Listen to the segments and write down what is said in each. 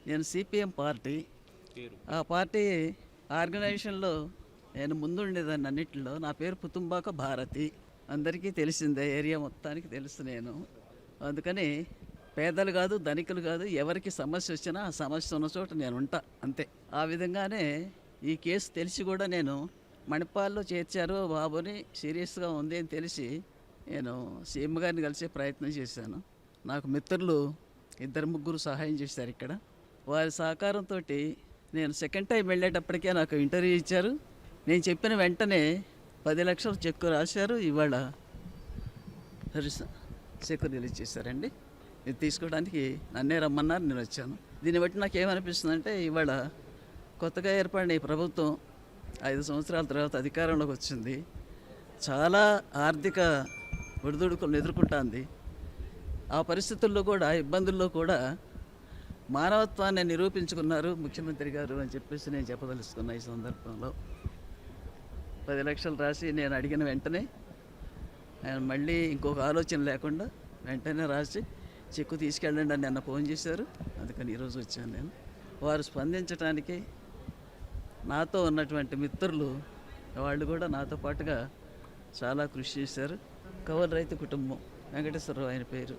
నేను CPM party. ఆ party ఆర్గనైజేషన్లో నేను ముందుండేదాన్ని అన్నింటిలో. నా పేరు పుతుంబాక భారతి. అందరికీ తెలిసిందే, ఏరియా మొత్తానికి తెలుసు నేను. అందుకని పేదలు కాదు, ధనికులు కాదు, ఎవరికి సమస్య వచ్చినా ఆ సమస్య ఉన్న చోట నేను ఉంటా, అంతే. ఆ విధంగానే ఈ కేసు తెలిసి కూడా నేను మణిపాల్లో చేర్చారు బాబుని, సీరియస్గా ఉంది అని తెలిసి నేను సీఎం గారిని కలిసే ప్రయత్నం చేశాను. నాకు మిత్రులు ఇద్దరు ముగ్గురు సహాయం చేశారు ఇక్కడ. వారి సహకారంతో నేను సెకండ్ టైం వెళ్ళేటప్పటికే నాకు ఇంటర్వ్యూ ఇచ్చారు. నేను చెప్పిన వెంటనే 10 లక్షలు చెక్కు రాశారు. ఇవాళ చెక్కు రిలీజ్ చేశారండి. ఇది తీసుకోవడానికి నన్నే రమ్మన్నారు, నేను వచ్చాను. దీన్ని బట్టి నాకు ఏమనిపిస్తుందంటే, ఇవాళ కొత్తగా ఏర్పడిన ఈ ప్రభుత్వం 5 సంవత్సరాల తర్వాత అధికారంలోకి వచ్చింది. చాలా ఆర్థిక ఒడిదుడుకులను ఎదుర్కొంటుంది. ఆ పరిస్థితుల్లో కూడా, ఇబ్బందుల్లో కూడా మానవత్వాన్ని నిరూపించుకున్నారు ముఖ్యమంత్రి గారు అని చెప్పేసి నేను చెప్పదలుచుకున్నా. ఈ సందర్భంలో 10 లక్షలు రాసి నేను అడిగిన వెంటనే ఆయన మళ్ళీ ఇంకొక ఆలోచన లేకుండా వెంటనే రాసి చెక్కు తీసుకెళ్ళండి అని నిన్న ఫోన్ చేశారు. అందుకని ఈరోజు వచ్చాను నేను. వారు స్పందించడానికి నాతో ఉన్నటువంటి మిత్రులు వాళ్ళు కూడా నాతో పాటుగా చాలా కృషి చేశారు. కౌలు రైతు కుటుంబం, వెంకటేశ్వరరావు ఆయన పేరు.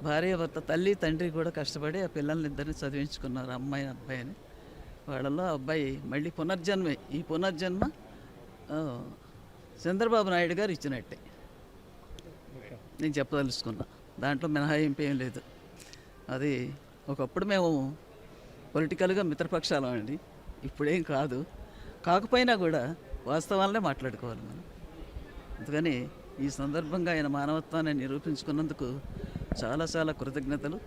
భార్య భర్త, తల్లి తండ్రి కూడా కష్టపడి ఆ పిల్లల్ని ఇద్దరిని చదివించుకున్నారు, అమ్మాయి అబ్బాయిని. వాళ్ళలో అబ్బాయి మళ్ళీ పునర్జన్మే. ఈ పునర్జన్మ చంద్రబాబు నాయుడు గారు ఇచ్చినట్టే నేను చెప్పదలుచుకున్నా. దాంట్లో మినహాయింపు ఏం లేదు. అది ఒకప్పుడు మేము పొలిటికల్గా మిత్రపక్షాలం అండి, ఇప్పుడేం కాదు. కాకపోయినా కూడా వాస్తవాలనే మాట్లాడుకోవాలి మనం. అందుకని ఈ సందర్భంగా ఆయన మానవత్వాన్ని నిరూపించుకున్నందుకు చాలా చాలా కృతజ్ఞతలు.